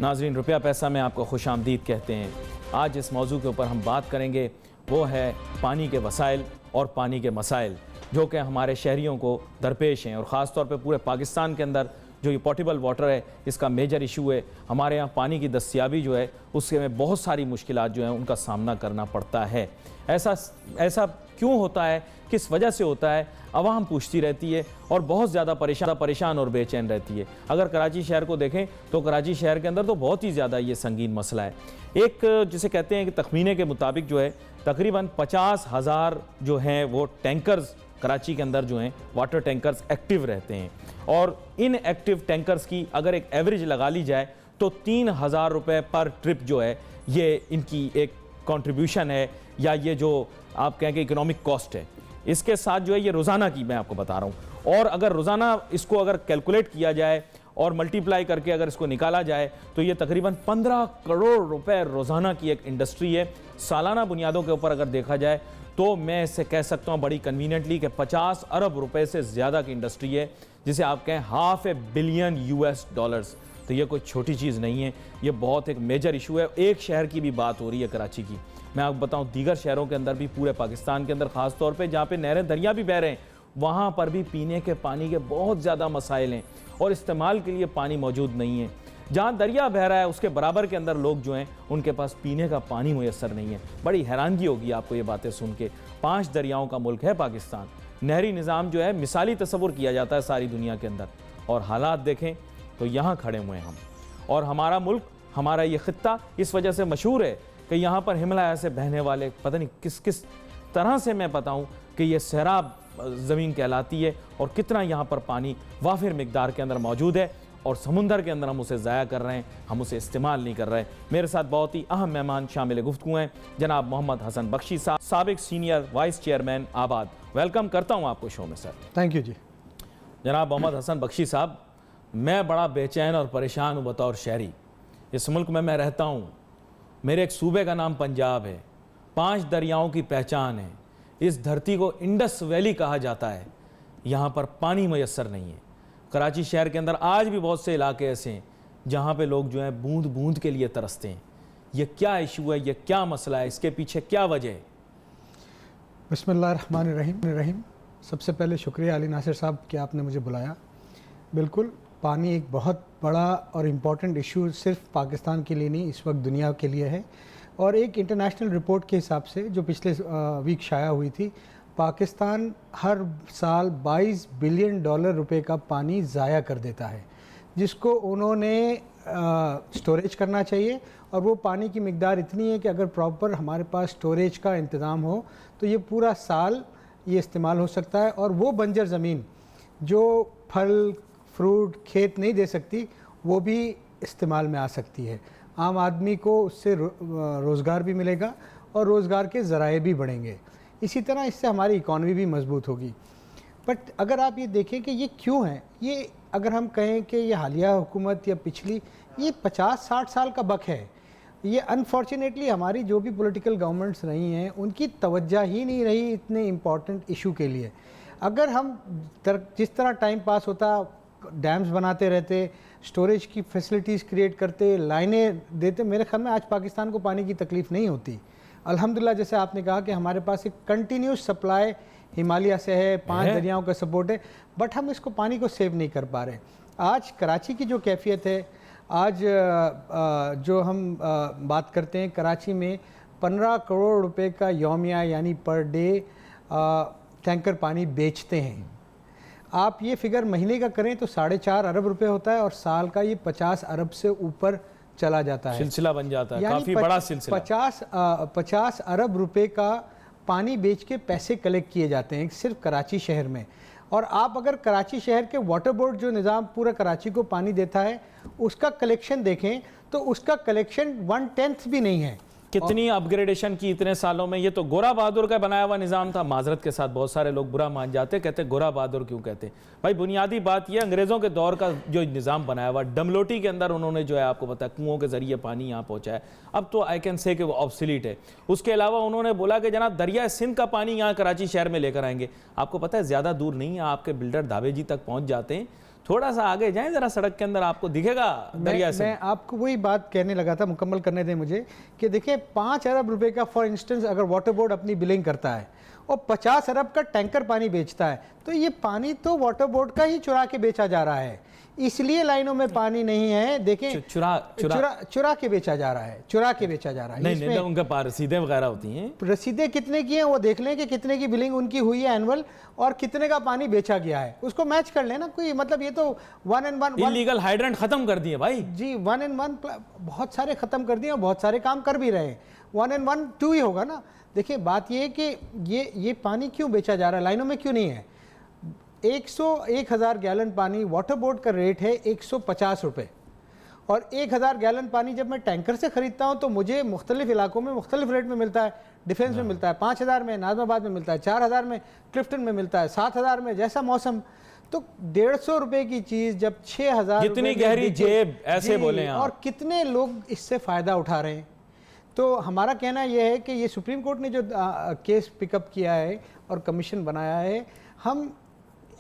नाज़रीन, रुपया पैसा में आपको खुशामदीद कहते हैं। आज जिस मौजू के ऊपर हम बात करेंगे वो है पानी के वसाइल और पानी के मसाइल जो कि हमारे शहरियों को दरपेश हैं, और ख़ास तौर पे पूरे पाकिस्तान के अंदर जो ये पोर्टेबल वाटर है इसका मेजर इशू है। हमारे यहाँ पानी की दस्तियाबी जो है उसके में बहुत सारी मुश्किलात जो हैं उनका सामना करना पड़ता है। ऐसा क्यों होता है, किस वजह से होता है, आवाम पूछती रहती है और बहुत ज़्यादा परेशान और बेचैन रहती है। अगर कराची शहर को देखें तो कराची शहर के अंदर तो बहुत ही ज़्यादा ये संगीन मसला है। एक जिसे कहते हैं कि तखमीने के मुताबिक जो है तकरीबन 50,000 जो हैं वो टैंकर्स कराची के अंदर जो हैं वाटर टैंकर्स एक्टिव रहते हैं, और इन एक्टिव टैंकर्स की अगर एक एवरेज लगा ली जाए तो 3,000 रुपये पर ट्रिप जो है ये इनकी एक कंट्रीब्यूशन है, या ये जो आप कहें कि इकोनॉमिक कॉस्ट है। इसके साथ जो है ये रोज़ाना की मैं आपको बता रहा हूँ, और अगर रोज़ाना इसको अगर कैलकुलेट किया जाए और मल्टीप्लाई करके अगर इसको निकाला जाए तो ये तकरीबन 15 करोड़ रुपए रोज़ाना की एक इंडस्ट्री है। सालाना बुनियादों के ऊपर अगर देखा जाए तो मैं इसे कह सकता हूँ बड़ी कन्वीनियंटली कि 50 अरब रुपए से ज़्यादा की इंडस्ट्री है, जिसे आप कहें $500 बिलियन US। तो ये कोई छोटी चीज़ नहीं है, ये बहुत एक मेजर इशू है। एक शहर की भी बात हो रही है कराची की, मैं आपको बताऊँ दीगर शहरों के अंदर भी, पूरे पाकिस्तान के अंदर ख़ास तौर पे जहाँ पे नहरें दरिया भी बह रहे हैं वहाँ पर भी पीने के पानी के बहुत ज़्यादा मसाइल हैं और इस्तेमाल के लिए पानी मौजूद नहीं है। जहाँ दरिया बह रहा है उसके बराबर के अंदर लोग जो हैं उनके पास पीने का पानी मुयस्सर नहीं है। बड़ी हैरानगी होगी आपको ये बातें सुन के। 5 दरियाओं का मुल्क है पाकिस्तान, नहरी निज़ाम जो है मिसाली तस्वुर किया जाता है सारी दुनिया के अंदर, और हालात देखें तो यहाँ खड़े हुए हैं हम। और हमारा मुल्क, हमारा ये ख़ित्ता इस वजह से मशहूर है कि यहाँ पर हिमालय से बहने वाले पता नहीं किस किस तरह से मैं बताऊँ कि ये सैराब ज़मीन कहलाती है, और कितना यहाँ पर पानी वाफिर मिकदार के अंदर मौजूद है और समुंदर के अंदर हम उसे ज़ाया कर रहे हैं, हम उसे इस्तेमाल नहीं कर रहे। मेरे साथ बहुत ही अहम मेहमान शामिल गुफ्तगू हैं जनाब मोहम्मद हसन बख्शी साहब, साबिक सीनियर वाइस चेयरमैन आबाद। वेलकम करता हूँ आपको शो में सर। थैंक यू जी। जनाब मोहम्मद हसन बख्शी साहब, मैं बड़ा बेचैन और परेशान हूँ बतौर शहरी। इस मुल्क में मैं रहता हूँ, मेरे एक सूबे का नाम पंजाब है, 5 दरियाओं की पहचान है, इस धरती को इंडस वैली कहा जाता है, यहाँ पर पानी मुयस्सर नहीं है। कराची शहर के अंदर आज भी बहुत से इलाके ऐसे हैं जहाँ पे लोग जो हैं बूंद बूंद के लिए तरसते हैं। ये क्या इशू है, ये क्या मसला है, इसके पीछे क्या वजह है? बिस्मिल्लाहिर्रहमानिर्रहीम। सबसे पहले शुक्रिया अली नासिर साहब कि आपने मुझे बुलाया। बिल्कुल, पानी एक बहुत बड़ा और इम्पॉर्टेंट इशू सिर्फ पाकिस्तान के लिए नहीं, इस वक्त दुनिया के लिए है। और एक इंटरनेशनल रिपोर्ट के हिसाब से जो पिछले वीक शाया हुई थी, पाकिस्तान हर साल $22 बिलियन रुपए का पानी ज़ाया कर देता है, जिसको उन्होंने स्टोरेज करना चाहिए। और वो पानी की मिकदार इतनी है कि अगर प्रॉपर हमारे पास स्टोरेज का इंतज़ाम हो तो ये पूरा साल ये इस्तेमाल हो सकता है। और वो बंजर ज़मीन जो फल फ्रूट खेत नहीं दे सकती वो भी इस्तेमाल में आ सकती है। आम आदमी को उससे रोज़गार भी मिलेगा और रोज़गार के ज़राए भी बढ़ेंगे। इसी तरह इससे हमारी इकॉनमी भी मजबूत होगी। बट अगर आप ये देखें कि ये क्यों है, ये अगर हम कहें कि ये हालिया हुकूमत या पिछली, ये 50-60 साल का बक है। ये अनफॉर्चुनेटली हमारी जो भी पॉलिटिकल गवर्नमेंट्स रही हैं उनकी तवज्जो ही नहीं रही इतने इम्पॉर्टेंट इशू के लिए। अगर हम जिस तरह टाइम पास होता, डैम्स बनाते रहते, स्टोरेज की फैसिलिटीज़ क्रिएट करते, लाइनें देते, मेरे ख्याल में आज पाकिस्तान को पानी की तकलीफ़ नहीं होती। अल्हम्दुलिल्लाह, जैसे आपने कहा कि हमारे पास एक कंटिन्यूस सप्लाई हिमालय से है, 5 दरियाओं का सपोर्ट है, बट हम इसको पानी को सेव नहीं कर पा रहे। आज कराची की जो कैफियत है, आज जो हम बात करते हैं, कराची में 15 करोड़ रुपए का यौमिया यानी पर डे टैंकर पानी बेचते हैं। आप ये फिगर महीने का करें तो 4.5 अरब रुपए होता है, और साल का ये 50 अरब से ऊपर चला जाता है, सिलसिला बन जाता है, काफी बड़ा सिलसिला। 50 अरब रुपए का पानी बेच के पैसे कलेक्ट किए जाते हैं सिर्फ कराची शहर में। और आप अगर कराची शहर के वाटर बोर्ड जो निज़ाम पूरा कराची को पानी देता है उसका कलेक्शन देखें तो उसका कलेक्शन 1/10 भी नहीं है। कितनी अपग्रेडेशन की इतने सालों में। ये तो गोरा बहादुर का बनाया हुआ निज़ाम था। माजरत के साथ बहुत सारे लोग बुरा मान जाते, कहते गोरा बहादुर क्यों कहते। भाई बुनियादी बात यह अंग्रेज़ों के दौर का जो निज़ाम बनाया हुआ, डमलोटी के अंदर उन्होंने जो है आपको पता है कुओं के ज़रिए पानी यहाँ पहुँचाया। अब तो आई कैन से कि वो ऑब्सोलीट है। उसके अलावा उन्होंने बोला कि जनाब दरिया सिंध का पानी यहाँ कराची शहर में लेकर आएंगे। आपको पता है ज़्यादा दूर नहीं है, आपके बिल्डर दावे जी तक पहुँच जाते हैं थोड़ा सा आगे जाएं जरा, सड़क के अंदर आपको दिखेगा दरिया से। मैं आपको वही बात कहने लगा था, मुकम्मल करने दें मुझे, कि देखिए 5 अरब रुपए का फॉर इंस्टेंस अगर वाटर बोर्ड अपनी बिलिंग करता है और 50 अरब का टैंकर पानी बेचता है, तो ये पानी तो वाटर बोर्ड का ही चुरा के बेचा जा रहा है, इसलिए लाइनों में पानी नहीं है। देखें, चुरा के बेचा जा रहा है, चुरा के बेचा जा रहा है। नहीं, नहीं, उनके पास रसीदें वगैरह होती हैं, रसीदें कितने की हैं वो देख लें कि कितने की बिलिंग उनकी हुई है एनुअल और कितने का पानी बेचा गया है, उसको मैच कर लेना। कोई मतलब ये तो 1 and 1 इलीगल हाइड्रेंट खत्म कर दिए भाई जी, 1 and 1 बहुत सारे खत्म कर दिए और बहुत सारे काम कर भी रहे हैं। 1 and 1 2 ही होगा ना। देखिए बात ये है कि ये पानी क्यों बेचा जा रहा है, लाइनों में क्यों नहीं है। 1,000 गैलन पानी वाटर बोर्ड का रेट है 150 रुपये, और 1,000 गैलन पानी जब मैं टैंकर से खरीदता हूँ तो मुझे मुख्तलिफ इलाकों में मुख्तलिफ रेट में मिलता है। डिफेंस में मिलता है 5,000 में, नाज़माबाद में मिलता है 4,000 में, क्लिफ्टन में मिलता है 7,000 में, जैसा मौसम। तो 150 रुपये की चीज़ जब 6,000, कितनी गहरी जेब, ऐसे बोले आप। और कितने लोग इससे फ़ायदा उठा रहे हैं। तो हमारा कहना यह है कि ये सुप्रीम कोर्ट ने जो केस पिकअप किया है और कमीशन बनाया है, हम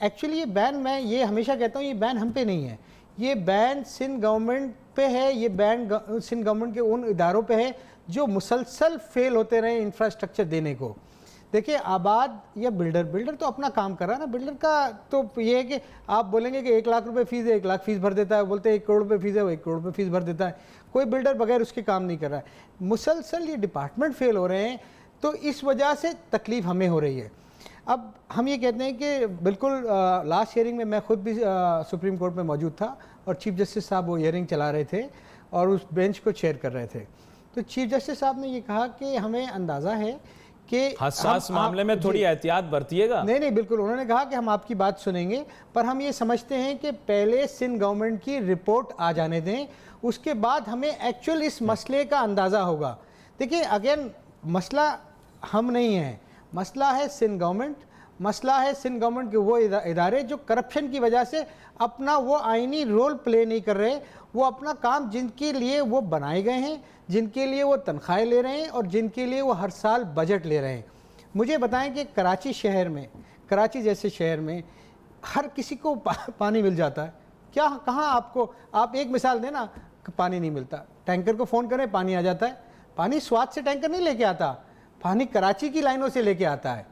एक्चुअली ये बैन, मैं ये हमेशा कहता हूँ, ये बैन हम पे नहीं है, ये बैन सिंध गवर्नमेंट पे है, ये बैन सिंध गवर्नमेंट के उन इदारों पे है जो मुसलसल फेल होते रहे इंफ्रास्ट्रक्चर देने को। देखिए आबाद या बिल्डर तो अपना काम कर रहा है ना। बिल्डर का तो ये है कि आप बोलेंगे कि 1 लाख रुपए फीस है, 1 लाख फीस भर देता है, बोलते हैं 1 करोड़ रुपए फीस है, वो 1 करोड़ रुपए फीस भर देता है। कोई बिल्डर बगैर उसके काम नहीं कर रहा है। मुसलसल ये डिपार्टमेंट फेल हो रहे हैं, तो इस वजह से तकलीफ हमें हो रही है। अब हम ये कहते हैं कि बिल्कुल लास्ट हियरिंग में मैं खुद भी सुप्रीम कोर्ट में मौजूद था और चीफ जस्टिस साहब वो हियरिंग चला रहे थे और उस बेंच को चेयर कर रहे थे। तो चीफ जस्टिस साहब ने ये कहा कि हमें अंदाज़ा है कि हसास मामले में थोड़ी एहतियात बरतिएगा। नहीं, बिल्कुल, उन्होंने कहा कि हम आपकी बात सुनेंगे, पर हम ये समझते हैं कि पहले सिंध गवर्नमेंट की रिपोर्ट आ जाने दें, उसके बाद हमें एक्चुअल इस मसले का अंदाज़ा होगा। देखिए अगेन मसला हम नहीं है, मसला है सिंध गवर्नमेंट, मसला है सिंध गवर्नमेंट के वो इदारे जो करप्शन की वजह से अपना वो आईनी रोल प्ले नहीं कर रहे, वो अपना काम जिनके लिए वो बनाए गए हैं, जिनके लिए वो तनख्वाहें ले रहे हैं और जिनके लिए वो हर साल बजट ले रहे हैं। मुझे बताएं कि कराची शहर में, कराची जैसे शहर में हर किसी को पानी मिल जाता है क्या? कहाँ आपको, आप एक मिसाल दें ना, पानी नहीं मिलता, टैंकर को फ़ोन करें पानी आ जाता है। पानी स्वाद से टैंकर नहीं लेके आता, पानी कराची की लाइनों से लेके आता है।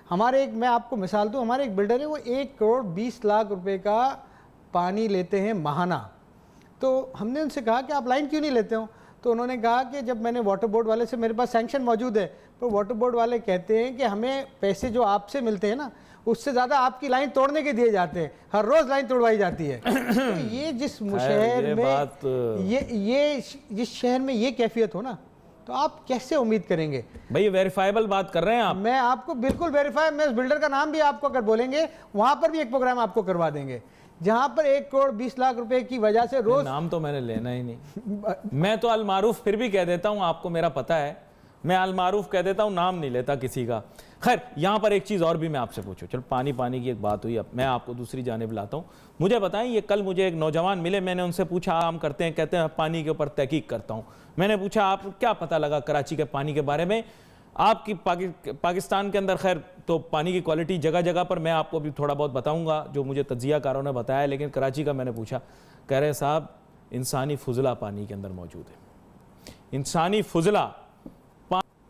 हमारे मैं आपको मिसाल दूँ, हमारे एक बिल्डर है, वो 1 करोड़ 20 लाख रुपए का पानी लेते हैं महाना। तो हमने उनसे कहा कि आप लाइन क्यों नहीं लेते हो? तो उन्होंने कहा कि जब मैंने वाटर बोर्ड वाले से, मेरे पास सैंक्शन मौजूद है, पर वाटर बोर्ड वाले कहते हैं कि हमें पैसे जो आपसे मिलते हैं ना, उससे ज़्यादा आपकी लाइन तोड़ने के दिए जाते हैं, हर रोज़ लाइन तोड़वाई जाती है। तो ये जिस शहर में ये जिस शहर में ये कैफियत हो ना, तो आप कैसे उम्मीद करेंगे? भाई वेरीफाइबल बात कर रहे हैं आप। मैं आपको बिल्कुल वेरीफाई, मैं उस बिल्डर का नाम भी आपको अगर बोलेंगे वहां पर भी एक प्रोग्राम आपको करवा देंगे जहां पर 1 करोड़ 20 लाख रुपए की वजह से रोज। नाम तो मैंने लेना ही नहीं। मैं तो अलमारूफ फिर भी कह देता हूं, आपको मेरा पता है, मैं अलमारूफ कह देता हूं, नाम नहीं लेता किसी का। खैर यहाँ पर एक चीज़ और भी मैं आपसे पूछूं, चलो पानी की एक बात हुई, अब मैं आपको दूसरी जानिब लाता हूँ। मुझे बताएं, ये कल मुझे एक नौजवान मिले, मैंने उनसे पूछा आम करते हैं, कहते हैं पानी के ऊपर तहकीक करता हूँ। मैंने पूछा आप क्या पता लगा कराची के पानी के बारे में? आपकी पाकिस्तान के अंदर खैर तो पानी की क्वालिटी जगह जगह पर मैं आपको भी थोड़ा बहुत बताऊंगा जो मुझे तज्जियाकारों ने बताया, लेकिन कराची का मैंने पूछा, कह रहे साहब इंसानी फुजला पानी के अंदर मौजूद है, इंसानी फुजला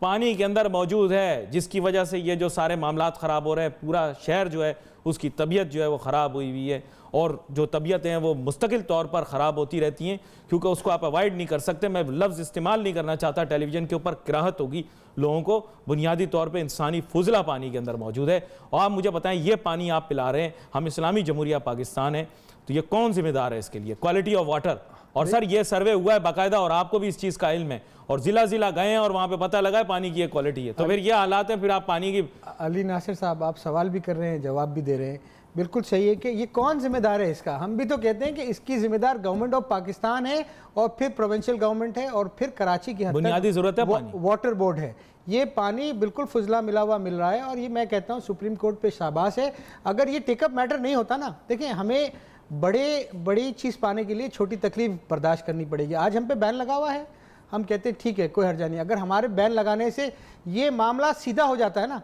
पानी के अंदर मौजूद है, जिसकी वजह से ये जो सारे मामलात ख़राब हो रहे हैं, पूरा शहर जो है उसकी तबीयत जो है वो ख़राब हुई हुई है, और जो तबीयतें हैं वो मुस्तकिल तौर पर ख़राब होती रहती हैं, क्योंकि उसको आप अवॉइड नहीं कर सकते। मैं लफ्ज़ इस्तेमाल नहीं करना चाहता, टेलीविज़न के ऊपर कराहत होगी लोगों को। बुनियादी तौर पर इंसानी फुजला पानी के अंदर मौजूद है। और आप मुझे बताएं, ये पानी आप पिला रहे हैं, हम इस्लामी जमहूरिया पाकिस्तान है, तो ये कौन जिम्मेदार है इसके लिए? Quality of water. और सर ये सर्वे हुआ है बाकायदा, और आपको भी इस चीज़ का इल्म है, और ज़िला गए हैं और वहाँ पे पता लगा है पानी की ये क्वालिटी है, तो फिर ये हालात है, फिर आप पानी की। अली नासिर साहब, आप सवाल भी कर रहे हैं, जवाब भी दे रहे हैं, बिल्कुल सही है कि ये कौन जिम्मेदार है इसका। हम भी तो कहते हैं कि इसकी जिम्मेदार गवर्नमेंट ऑफ पाकिस्तान है, और फिर प्रोविंशियल गवर्नमेंट है, और फिर कराची की बुनियादी ज़रूरत है पानी, वाटर बोर्ड है। ये पानी बिल्कुल फुजला मिला हुआ मिल रहा है, और ये मैं कहता हूँ सुप्रीम कोर्ट पे शाबाश है। अगर ये टेकअप मैटर नहीं होता ना, देखिए हमें बड़ी चीज़ पाने के लिए छोटी तकलीफ बर्दाश्त करनी पड़ेगी। आज हम पे बैन लगा हुआ है, हम कहते हैं ठीक है कोई हर्जा नहीं। अगर हमारे बैन लगाने से ये मामला सीधा हो जाता है ना,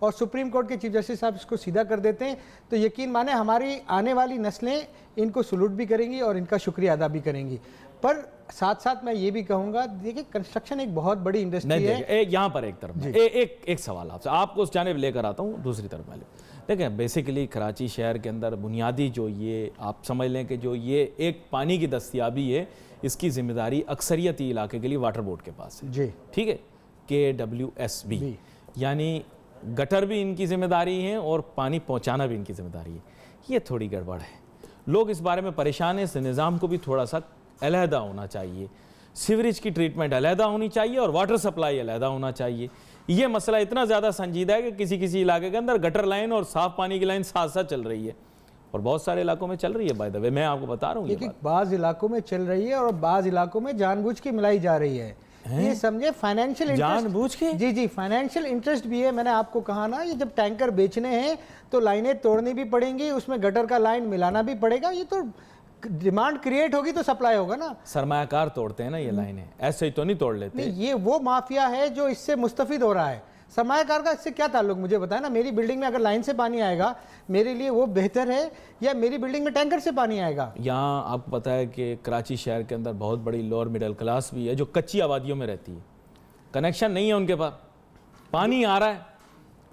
और सुप्रीम कोर्ट के चीफ जस्टिस साहब इसको सीधा कर देते हैं, तो यकीन माने हमारी आने वाली नस्लें इनको सलूट भी करेंगी और इनका शुक्रिया अदा भी करेंगी। पर साथ साथ मैं ये भी कहूँगा, देखिए कंस्ट्रक्शन एक बहुत बड़ी इंडस्ट्री है। यहाँ पर एक तरफ एक सवाल आपसे, आपको उस जानिब लेकर आता हूँ, दूसरी तरफ वाले देखें। बेसिकली कराची शहर के अंदर बुनियादी जो ये आप समझ लें कि जो ये एक पानी की दस्तयाबी है, इसकी जिम्मेदारी अक्सरियती इलाके के लिए वाटर बोर्ड के पास है जी, ठीक है, KWSB, यानी गटर भी इनकी जिम्मेदारी है और पानी पहुंचाना भी इनकी जिम्मेदारी है। ये थोड़ी गड़बड़ है, लोग इस बारे में परेशान हैं। इस निज़ाम को भी थोड़ा सा अलहदा होना चाहिए, सीवरेज की ट्रीटमेंट अलहदा होनी चाहिए और वाटर सप्लाई अलहदा होना चाहिए। ये मसला इतना ज़्यादा संजीदा है कि किसी किसी इलाके के अंदर गटर लाइन और साफ़ पानी की लाइन साथ साथ चल रही है और बहुत सारे इलाकों में चल रही है। बाय द वे मैं आपको बता रहा हूँ, देखिए बाज़ इलाकों में चल रही है और बाज़ इलाकों में जानबूझ के मिलाई जा रही है। ये समझे फाइनेंशियल इंटरेस्ट, जानबूझ के? जी, फाइनेंशियल इंटरेस्ट भी है। मैंने आपको कहा ना, ये जब टैंकर बेचने हैं तो लाइनें तोड़नी भी पड़ेंगी, उसमें गटर का लाइन मिलाना भी पड़ेगा। ये तो डिमांड क्रिएट होगी तो सप्लाई होगा ना। सरमायाकार तोड़ते हैं ना ये लाइनें, ऐसे ही तो नहीं तोड़ लेते। नहीं, ये वो माफिया है जो इससे मुस्तफिद हो रहा है। सरमायाकार का इससे क्या ताल्लुक, मुझे बताया ना। मेरी बिल्डिंग में अगर लाइन से पानी आएगा मेरे लिए वो बेहतर है या मेरी बिल्डिंग में टैंकर से पानी आएगा? यहाँ आपको पता है कि कराची शहर के अंदर बहुत बड़ी लोअर मिडिल क्लास भी है जो कच्ची आबादियों में रहती है, कनेक्शन नहीं है उनके पास, पानी आ रहा है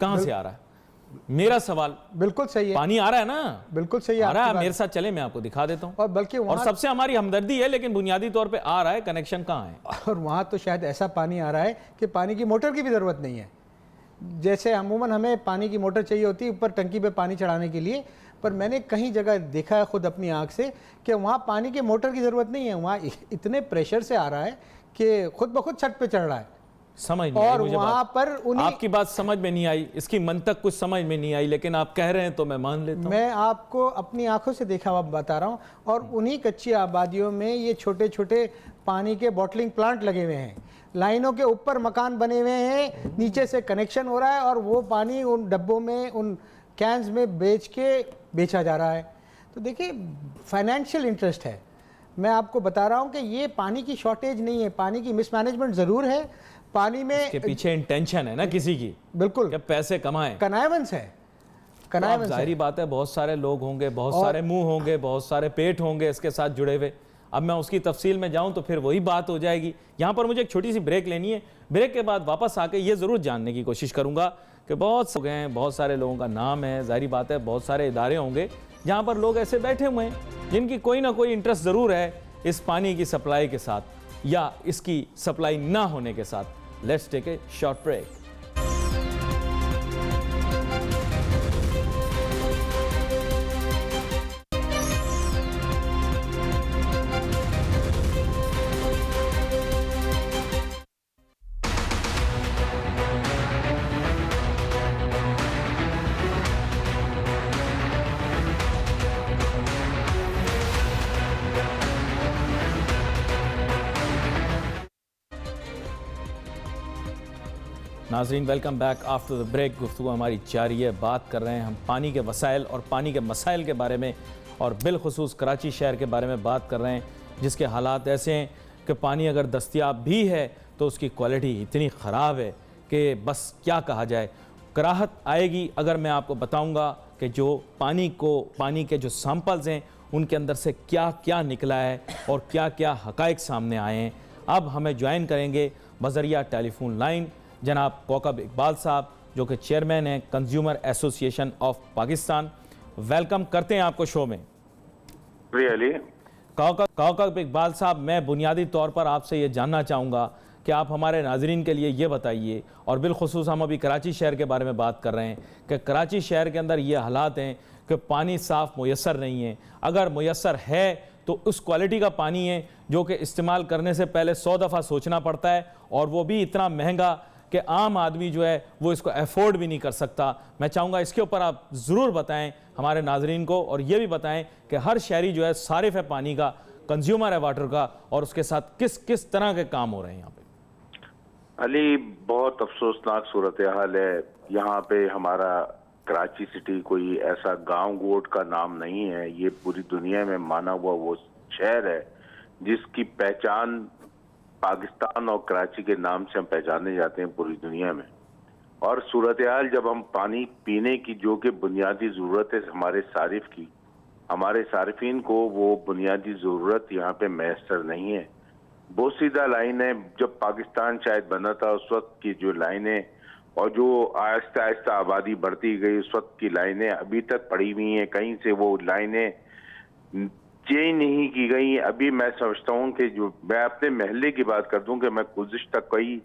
कहाँ से आ रहा है? मेरा सवाल बिल्कुल सही है, पानी आ रहा है ना, बिल्कुल सही है, आ रहा है। मेरे साथ चले, मैं आपको दिखा देता हूँ। और बल्कि और सबसे हमारी हमदर्दी है, लेकिन बुनियादी तौर पे आ रहा है, कनेक्शन कहाँ है? और वहाँ तो शायद ऐसा पानी आ रहा है कि पानी की मोटर की भी ज़रूरत नहीं है। जैसे अमूमन हमें पानी की मोटर चाहिए होती है ऊपर टंकी पे पानी चढ़ाने के लिए, पर मैंने कहीं जगह देखा है खुद अपनी आँख से कि वहाँ पानी के मोटर की ज़रूरत नहीं है। वहाँ इतने प्रेशर से आ रहा है कि खुद ब खुद छत पे चढ़ रहा है। समझ नहीं आई मुझे वहाँ बात। पर उन्हीं, आपकी बात समझ में नहीं आई, इसकी मंतक कुछ समझ में नहीं आई, लेकिन आप कह रहे हैं तो मैं मान लेता हूँ। मैं आपको अपनी आंखों से देखा हुआ बता रहा हूँ। और उन्हीं कच्ची आबादियों में ये छोटे छोटे पानी के बॉटलिंग प्लांट लगे हुए हैं, लाइनों के ऊपर मकान बने हुए हैं, नीचे से कनेक्शन हो रहा है और वो पानी उन डब्बों में, उन कैंस में बेचा जा रहा है। तो देखिए फाइनेंशियल इंटरेस्ट है। मैं आपको बता रहा हूँ कि ये पानी की शॉर्टेज नहीं है, पानी की मिसमैनेजमेंट ज़रूर है। पानी में के पीछे इंटेंशन है ना किसी की, बिल्कुल क्या पैसे कमाएं, कनाइवेंस है, तो जाहिर बात है बहुत सारे लोग होंगे, बहुत सारे मुंह होंगे, बहुत सारे पेट होंगे इसके साथ जुड़े हुए। अब मैं उसकी तफसील में जाऊं तो फिर वही बात हो जाएगी। यहाँ पर मुझे एक छोटी सी ब्रेक लेनी है, ब्रेक के बाद वापस आके ये ज़रूर जानने की कोशिश करूँगा कि बहुत लोग हैं, बहुत सारे लोगों का नाम है, जाहिर बात है बहुत सारे इदारे होंगे जहाँ पर लोग ऐसे बैठे हुए हैं जिनकी कोई ना कोई इंटरेस्ट ज़रूर है इस पानी की सप्लाई के साथ या इसकी सप्लाई ना होने के साथ। Let's take a short break. नाज़रीन welcome back after the break. गुफ्तगू हमारी जारी है, बात कर रहे हैं हम पानी के वसाइल और पानी के मसाइल के बारे में, और बिलखुसूस कराची शहर के बारे में बात कर रहे हैं जिसके हालात ऐसे हैं कि पानी अगर दस्तयाब भी है तो उसकी क्वालिटी इतनी ख़राब है कि बस क्या कहा जाए। कराहत आएगी अगर मैं आपको बताऊँगा कि जो पानी के जो सैंपल्स हैं उनके अंदर से क्या क्या निकला है और क्या क्या हक़ाइक़ सामने आए हैं। अब हमें ज्वाइन करेंगे बज़रिया टेलीफोन लाइन जनाब कौकब इकबाल साहब, जो कि चेयरमैन हैं consumer association of Pakistan. Welcome करते हैं आपको शो में। कौकब इकबाल साहब, मैं बुनियादी तौर पर आपसे ये जानना चाहूँगा कि आप हमारे नाजरीन के लिए ये बताइए, और बिलखुसूस हम अभी कराची शहर के बारे में बात कर रहे हैं कि कराची शहर के अंदर ये हालात हैं कि पानी साफ़ मुयस्सर नहीं है, अगर मुयस्सर है तो उस क्वालिटी का पानी है जो कि इस्तेमाल करने से पहले 100 दफ़ा सोचना पड़ता है, और वो भी इतना महंगा कि आम आदमी जो है वो इसको अफोर्ड भी नहीं कर सकता। मैं चाहूँगा इसके ऊपर आप ज़रूर बताएं हमारे नाजरीन को, और ये भी बताएं कि हर शहरी जो है सारिफ है पानी का, कंज्यूमर है वाटर का, और उसके साथ किस किस तरह के काम हो रहे हैं यहाँ पे। अली, बहुत अफसोसनाक सूरत हाल है यहाँ पे। हमारा कराची सिटी कोई ऐसा गांव गोट का नाम नहीं है, ये पूरी दुनिया में माना हुआ वो शहर है जिसकी पहचान पाकिस्तान और कराची के नाम से हम पहचाने जाते हैं पूरी दुनिया में। और सूरत हाल जब हम पानी पीने की जो कि बुनियादी ज़रूरत है हमारे सारिफ की, हमारे सारिफिन को वो बुनियादी ज़रूरत यहाँ पे मैसर नहीं है। बहुत सीधा लाइन है, जब पाकिस्तान शायद बना था उस वक्त की जो लाइनें और जो आहिस्ता आहिस्ता आबादी बढ़ती गई उस वक्त की लाइनें अभी तक पड़ी हुई हैं, कहीं से वो लाइनें चेंज नहीं की गई। अभी मैं समझता हूँ कि जो मैं अपने महल्ले की बात कर दूं कि मैं गुज़िश्ता कई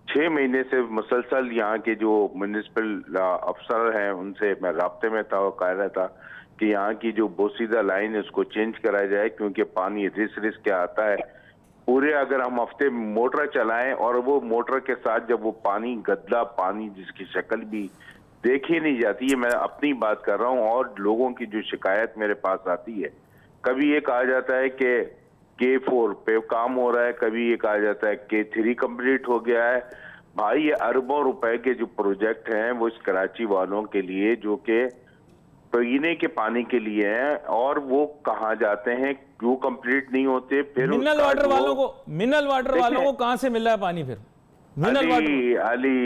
6 महीने से मुसलसल यहाँ के जो म्यूनिसिपल अफसर हैं उनसे मैं राब्ते में था और कह रहा था कि यहाँ की जो बोसीदा लाइन है उसको चेंज कराया जाए, क्योंकि पानी रिस रिस के आता है। पूरे अगर हम हफ्ते मोटर चलाएं और वो मोटर के साथ जब वो पानी गदला पानी जिसकी शक्ल भी देखी नहीं जाती है, मैं अपनी बात कर रहा हूँ और लोगों की जो शिकायत मेरे पास आती है, कभी ये कहा जाता है कि K4 पे काम हो रहा है, कभी ये कहा जाता है K3 कंप्लीट हो गया है। भाई ये अरबों रुपए के जो प्रोजेक्ट हैं वो इस कराची वालों के लिए जो कि पीने के पानी के लिए हैं, और वो कहाँ जाते हैं, क्यों कंप्लीट नहीं होते? फिर मिनरल वाटर वालों को कहां से मिल रहा है पानी फिर? अली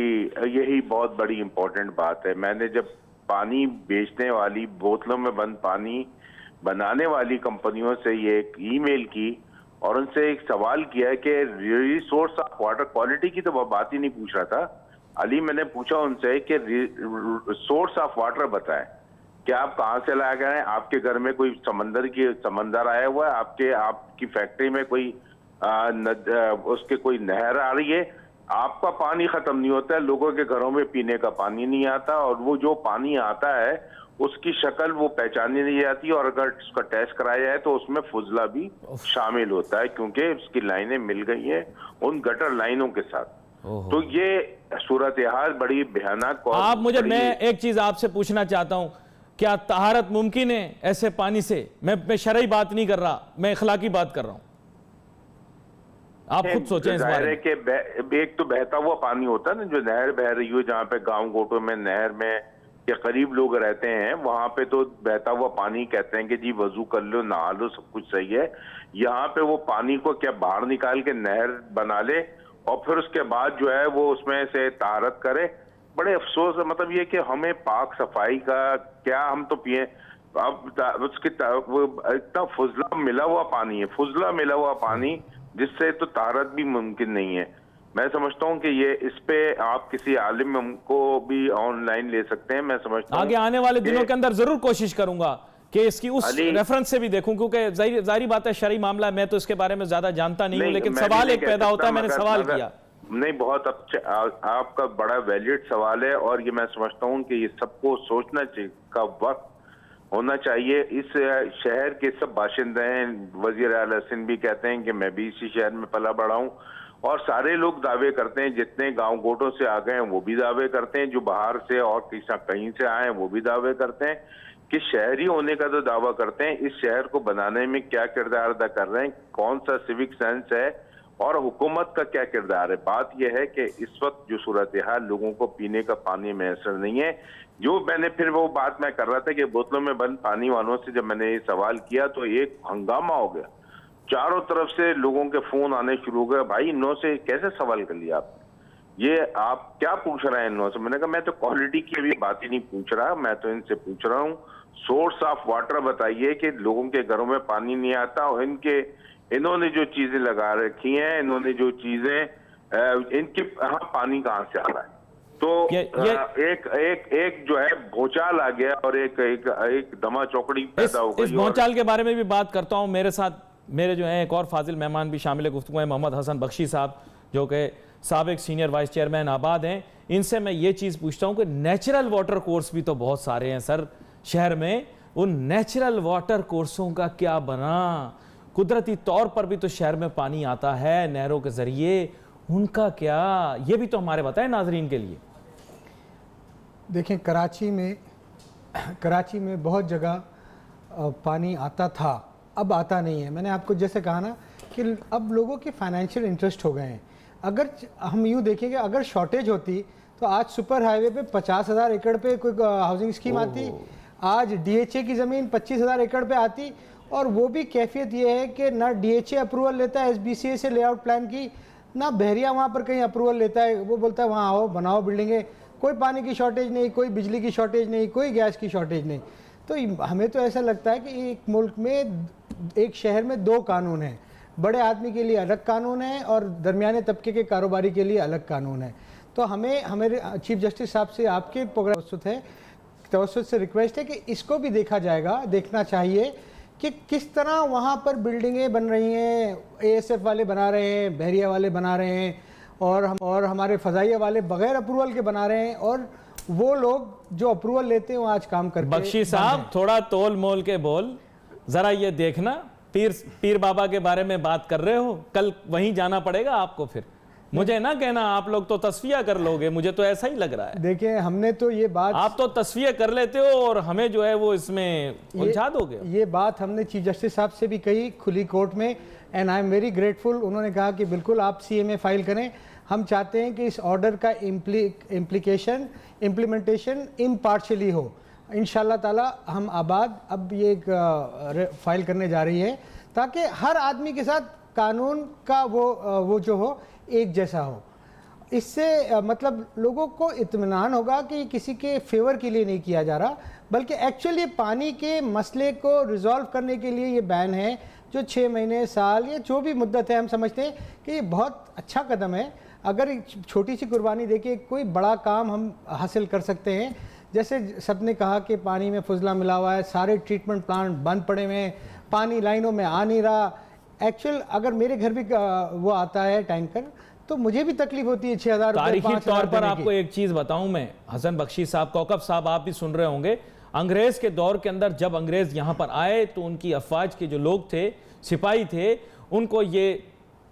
यही बहुत बड़ी इंपॉर्टेंट बात है। मैंने जब पानी बेचने वाली बोतलों में बंद पानी बनाने वाली कंपनियों से ये एक ईमेल की और उनसे एक सवाल किया है कि रिसोर्स ऑफ वाटर क्वालिटी की तो वो बात ही नहीं पूछ रहा था अली, मैंने पूछा उनसे कि सोर्स ऑफ वाटर बताएं, क्या आप कहां से लाए गए हैं? आपके घर में कोई समंदर आया हुआ है? आपकी फैक्ट्री में कोई उसके कोई नहर आ रही है? आपका पानी खत्म नहीं होता है, लोगों के घरों में पीने का पानी नहीं आता, और वो जो पानी आता है उसकी शक्ल वो पहचानी नहीं जाती, और अगर उसका टेस्ट कराया जाए तो उसमें फुजला भी शामिल होता है, क्योंकि उसकी लाइनें मिल गई हैं उन गटर लाइनों के साथ। तो ये सूरत हाल बड़ी भयानक। आप मुझे, मैं एक चीज आपसे पूछना चाहता हूं, क्या तहारत मुमकिन है ऐसे पानी से? मैं शरई बात नहीं कर रहा, मैं इखलाकी बात कर रहा हूं। आप खुद सोचें इस बारे में। कि एक तो बहता हुआ पानी होता है ना, जो नहर बह रही हो, जहाँ पे गांव गोटों में नहर में के करीब लोग रहते हैं, वहां पे तो बहता हुआ पानी कहते हैं कि जी वजू कर लो, नहा लो, सब कुछ सही है। यहाँ पे वो पानी को क्या बाहर निकाल के नहर बना ले और फिर उसके बाद जो है वो उसमें से तारत करे। बड़े अफसोस है, मतलब ये कि हमें पाक सफाई का क्या, हम तो पिए अब उसकी इतना फुजला मिला हुआ पानी है, फुजला मिला हुआ पानी जिससे तो तारत भी मुमकिन नहीं है। मैं समझता हूं कि ये इस पे आप किसी आलिम को भी ऑनलाइन ले सकते हैं। मैं समझता हूं आगे आने वाले दिनों के अंदर जरूर कोशिश करूंगा कि इसकी उस रेफरेंस से भी देखूं, क्योंकि जाहिर बात है शरई मामला, मैं तो इसके बारे में ज्यादा जानता नहीं हूं, लेकिन सवाल एक पैदा होता है, मैंने सवाल किया। नहीं, बहुत अच्छा, आपका बड़ा वैलिड सवाल है, और ये मैं समझता हूं कि ये सबको सोचना का वक्त होना चाहिए। इस शहर के सब बाशिंदे हैं, वजीर आला सिंध भी कहते हैं कि मैं भी इसी शहर में पला बढ़ा हूं, और सारे लोग दावे करते हैं, जितने गांव गोटों से आ गए हैं वो भी दावे करते हैं, जो बाहर से और कहीं से आए हैं वो भी दावे करते हैं कि शहरी होने का तो दावा करते हैं, इस शहर को बनाने में क्या किरदार अदा कर रहे हैं, कौन सा सिविक सेंस है और हुकूमत का क्या किरदार है। बात यह है कि इस वक्त जो सूरत हाल, लोगों को पीने का पानी मैसर नहीं है। जो मैंने फिर वो बात मैं कर रहा था कि बोतलों में बंद पानी वालों से जब मैंने ये सवाल किया तो एक हंगामा हो गया, चारों तरफ से लोगों के फोन आने शुरू हो गए, भाई इनों से कैसे सवाल कर लिया आप, ये आप क्या पूछ रहे हैं इनों से? मैंने कहा मैं तो क्वालिटी की अभी बात ही नहीं पूछ रहा, मैं तो इनसे पूछ रहा हूँ सोर्स ऑफ वाटर बताइए कि लोगों के घरों में पानी नहीं आता, और इन्होंने जो चीजें लगा रखी हैं, इन्होंने जो चीजें इनके यहाँ पानी कहाँ से आ रहा है। तो एक जो है भूचाल आ गया और एक दमा चौकड़ी पैदा हो गई। इस भूचाल के बारे में भी बात करता हूं। मेरे साथ मेरे जो है एक और फाजिल मेहमान भी शामिल है गुफ्तगू में, मोहम्मद हसन बख्शी साहब, जो कि साबिक सीनियर वाइस चेयरमैन आबाद हैं। इनसे मैं ये चीज़ पूछता हूं कि नेचुरल वाटर कोर्स भी तो बहुत सारे हैं सर शहर में, उन नेचुरल वाटर कोर्सों का क्या बना? कुदरती तौर पर भी तो शहर में पानी आता है नहरों के जरिए, उनका क्या? ये भी तो हमारे बताएं नाजरीन के लिए। देखें, कराची में बहुत जगह पानी आता था, अब आता नहीं है। मैंने आपको जैसे कहा ना कि अब लोगों के फाइनेंशियल इंटरेस्ट हो गए हैं। अगर हम यूँ देखेंगे, अगर शॉर्टेज होती तो आज सुपर हाईवे पे 50,000 एकड़ पे कोई हाउसिंग स्कीम आती, आज DHA की ज़मीन 25,000 एकड़ पे आती, और वो भी कैफियत ये है कि ना DHA अप्रूवल लेता है SBCA से लेआउट प्लान की, ना बहरिया वहाँ पर कहीं अप्रूवल लेता है। वो बोलता है वहाँ आओ बनाओ बिल्डिंगें, कोई पानी की शॉर्टेज नहीं, कोई बिजली की शॉर्टेज नहीं, कोई गैस की शॉर्टेज नहीं। तो हमें तो ऐसा लगता है कि एक मुल्क में, एक शहर में 2 कानून हैं, बड़े आदमी के लिए अलग कानून है और दरमियाने तबके के कारोबारी के लिए अलग कानून है। तो हमें चीफ जस्टिस साहब से आपके प्रोग्राम तवज्जुह से रिक्वेस्ट है कि इसको भी देखना चाहिए कि किस तरह वहाँ पर बिल्डिंगें बन रही हैं, ASF वाले बना रहे हैं, बहरिया वाले बना रहे हैं, और हमारे फ़ज़ाइया वाले बग़ैर अप्रूवल के बना रहे हैं, और वो लोग जो अप्रूवल लेते हैं वो आज काम करके। बख्शी साहब थोड़ा तोल मोल के बोल, ज़रा ये देखना पीर बाबा के बारे में बात कर रहे हो, कल वहीं जाना पड़ेगा आपको। फिर मुझे ना कहना आप लोग तो तस्फिया कर लोगे, मुझे तो ऐसा ही लग रहा है। देखिए हमने तो ये बात, आप तो तस्फिया कर लेते हो और हमें जो है वो इसमें उलझा दोगे। ये बात हमने चीफ जस्टिस साहब से भी कही खुली कोर्ट में, and I am very grateful. उन्होंने कहा कि बिल्कुल आप CMA फाइल करें, हम चाहते हैं कि इस ऑर्डर का इम्प्लीमेंटेशन इम्पार्शियली हो। इंशाल्लाह ताला हम अब ये एक फाइल करने जा रही है ताकि हर आदमी के साथ कानून का वो जो हो एक जैसा हो। इससे मतलब लोगों को इत्मीनान होगा कि किसी के फेवर के लिए नहीं किया जा रहा, बल्कि एक्चुअली पानी के मसले को रिजॉल्व करने के लिए ये बैन है, जो 6 महीने, साल या जो भी मुद्दत है। हम समझते हैं कि ये बहुत अच्छा कदम है। अगर छोटी सी कुर्बानी देके कोई बड़ा काम हम हासिल कर सकते हैं। जैसे सबने कहा कि पानी में फुजला मिला हुआ है, सारे ट्रीटमेंट प्लांट बंद पड़े हुए हैं, पानी लाइनों में आ नहीं रहा। एक्चुअल अगर मेरे घर भी वो आता है टैंकर, तो मुझे भी तकलीफ होती है 6,000 रुपये, तारीखी तौर पर आपको एक चीज बताऊं मैं, हसन बख्शी साहब, कौकब साहब, आप भी सुन रहे होंगे, अंग्रेज के दौर के अंदर जब अंग्रेज यहां पर आए तो उनकी अफवाज के जो लोग थे, सिपाही थे, उनको ये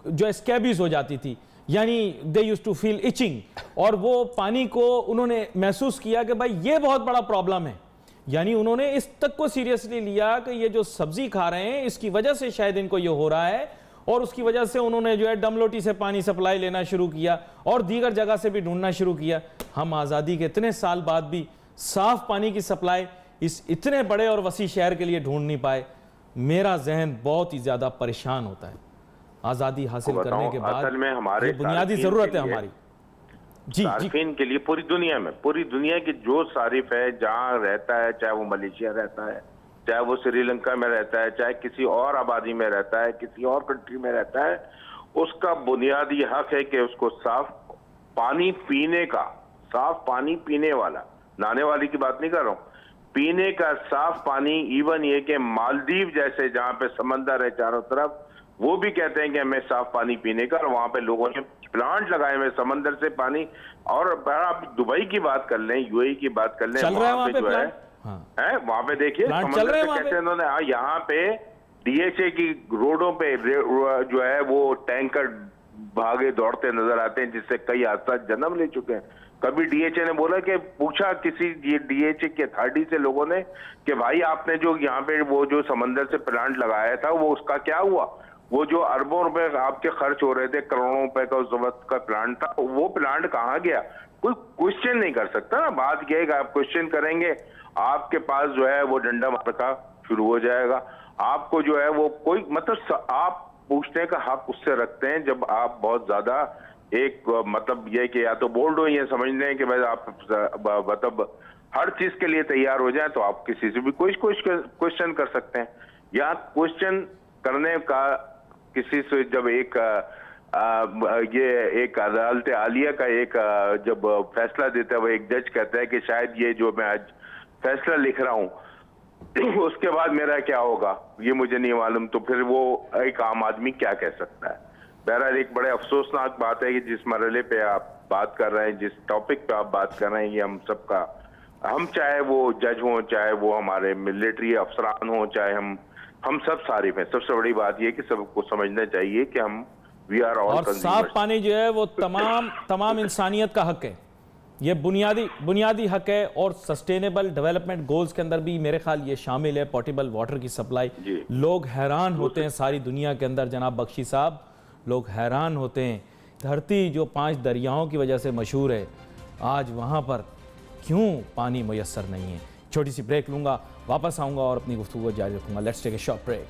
जो स्कैबीज हो जाती थी, यानी they used to feel itching, और वो पानी को उन्होंने महसूस किया कि भाई ये बहुत बड़ा प्रॉब्लम है। यानी उन्होंने इस तक को सीरियसली लिया कि ये जो सब्जी खा रहे हैं इसकी वजह से शायद इनको ये हो रहा है, और उसकी वजह से उन्होंने जो है डमलोटी से पानी सप्लाई लेना शुरू किया और दीगर जगह से भी ढूंढना शुरू किया। हम आज़ादी के इतने साल बाद भी साफ पानी की सप्लाई इस इतने बड़े और वसी शहर के लिए ढूंढ नहीं पाए। मेरा जहन बहुत ही ज़्यादा परेशान होता है। आज़ादी हासिल करने के बाद असल में हमारे बुनियादी ज़रूरत है हमारी सार्फिन के लिए पूरी दुनिया में, पूरी दुनिया की जो सारिफ है, जहाँ रहता है, चाहे वो मलेशिया रहता है, चाहे वो श्रीलंका में रहता है, चाहे किसी और आबादी में रहता है, किसी और कंट्री में रहता है, उसका बुनियादी हक है कि उसको साफ पानी पीने का, साफ पानी पीने वाला, नहाने वाली की बात नहीं कर रहा हूँ, पीने का साफ पानी। इवन ये कि मालदीव जैसे जहाँ पे समंदर है चारों तरफ, वो भी कहते हैं कि हमें साफ पानी पीने का, और वहां पे लोगों ने प्लांट लगाए हुए समंदर से पानी। और आप दुबई की बात कर लें, UAE की बात कर लें, वहां पे जो है वहां पे देखिए समंदर से कैसे उन्होंने यहाँ पे DHA की रोडों पे जो है वो टैंकर भागे दौड़ते नजर आते हैं, जिससे कई हादसा जन्म ले चुके हैं। कभी DHA ने बोला कि पूछा किसी DHA के अथॉरिटी से लोगों ने कि भाई आपने जो यहाँ पे वो जो समंदर से प्लांट लगाया था वो उसका क्या हुआ, वो जो अरबों रुपए आपके खर्च हो रहे थे, करोड़ों रुपए का उस वक्त का प्लांट था, वो प्लांट कहाँ गया? कोई क्वेश्चन नहीं कर सकता ना। बात यह है कि आप क्वेश्चन करेंगे, आपके पास जो है वो डंडा मारका शुरू हो जाएगा। आपको जो है वो कोई मतलब आप पूछने का हक उससे रखते हैं जब आप बहुत ज्यादा एक मतलब ये कि या तो बोल्ड हो, ये समझ लें कि भाई आप मतलब हर चीज के लिए तैयार हो जाए, तो आप किसी से भी कोई क्वेश्चन कर सकते हैं। या क्वेश्चन करने का किसी से जब ये एक अदालत आलिया का एक जब फैसला देता है, वो एक जज कहता है कि शायद ये जो मैं आज फैसला लिख रहा हूं उसके बाद मेरा क्या होगा ये मुझे नहीं मालूम, तो फिर वो एक आम आदमी क्या कह सकता है। बहरहाल एक बड़े अफसोसनाक बात है कि जिस मरहले पे आप बात कर रहे हैं, जिस टॉपिक पे आप बात कर रहे हैं, ये हम सबका, हम चाहे वो जज हों, चाहे वो हमारे मिलिट्री अफसरान हों, चाहे हम सब सारिफ हैं। सबसे बड़ी बात ये कि सबको समझना चाहिए कि हम वी आर ऑल। और साफ पानी जो है वो तमाम इंसानियत का हक है, ये बुनियादी हक है। और सस्टेनेबल डेवलपमेंट गोल्स के अंदर भी मेरे ख्याल ये शामिल है, पोर्टेबल वाटर की सप्लाई। लोग हैरान होते हैं सारी दुनिया के अंदर, जनाब बख्शी साहब, लोग हैरान होते हैं, धरती जो 5 दरियाओं की वजह से मशहूर है, आज वहाँ पर क्यों पानी मुयस्सर नहीं है। छोटी सी ब्रेक लूँगा, वापस आऊँगा और अपनी गुफ्तगू को जारी रखूँगा। Let's take a short break.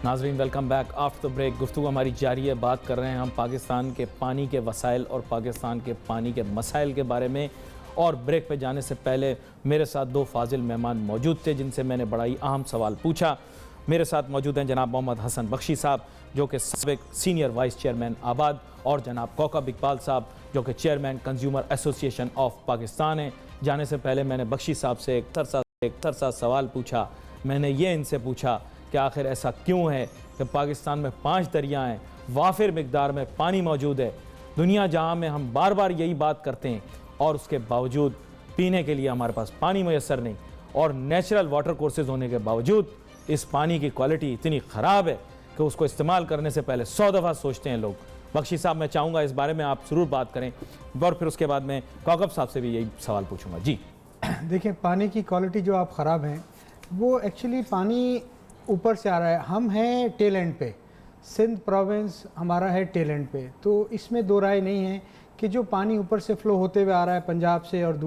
नाजरीन welcome back after the break. गुफ्तगू हमारी जारी है, बात कर रहे हैं हम पाकिस्तान के पानी के वसाइल और पाकिस्तान के पानी के मसाइल के बारे में। और ब्रेक पे जाने से पहले मेरे साथ दो फाजिल मेहमान मौजूद थे जिनसे मैंने बड़ा ही अहम सवाल पूछा। मेरे साथ मौजूद हैं जनाब मोहम्मद हसन बख्शी साहब जो कि साबिक सीनियर वाइस चेयरमैन आबाद, और जनाब कौकब इकबाल साहब जो कि chairman consumer association of Pakistan हैं। जाने से पहले मैंने बख्शी साहब से एक तरसा सवाल पूछा। मैंने ये इनसे पूछा कि आखिर ऐसा क्यों है कि पाकिस्तान में 5 दरिया हैं, वाफिर मिकदार में पानी मौजूद है, दुनिया जहां में हम बार बार यही बात करते हैं और उसके बावजूद पीने के लिए हमारे पास पानी मैसर नहीं, और नेचुरल वाटर कोर्सेज होने के बावजूद इस पानी की क्वालिटी इतनी ख़राब है कि उसको इस्तेमाल करने से पहले 100 दफ़ा सोचते हैं लोग। बख्शी साहब, मैं चाहूँगा इस बारे में आप ज़रूर बात करें, और फिर उसके बाद मैं कौकब साहब से भी यही सवाल पूछूंगा। जी देखिए, पानी की क्वालिटी जो आप ख़राब हैं वो एक्चुअली पानी ऊपर से आ रहा है। हम हैं टेल एंड पे, सिंध प्रोविंस हमारा है टेल एंड पे, तो इसमें दो राय नहीं है कि जो पानी ऊपर से फ़्लो होते हुए आ रहा है पंजाब से और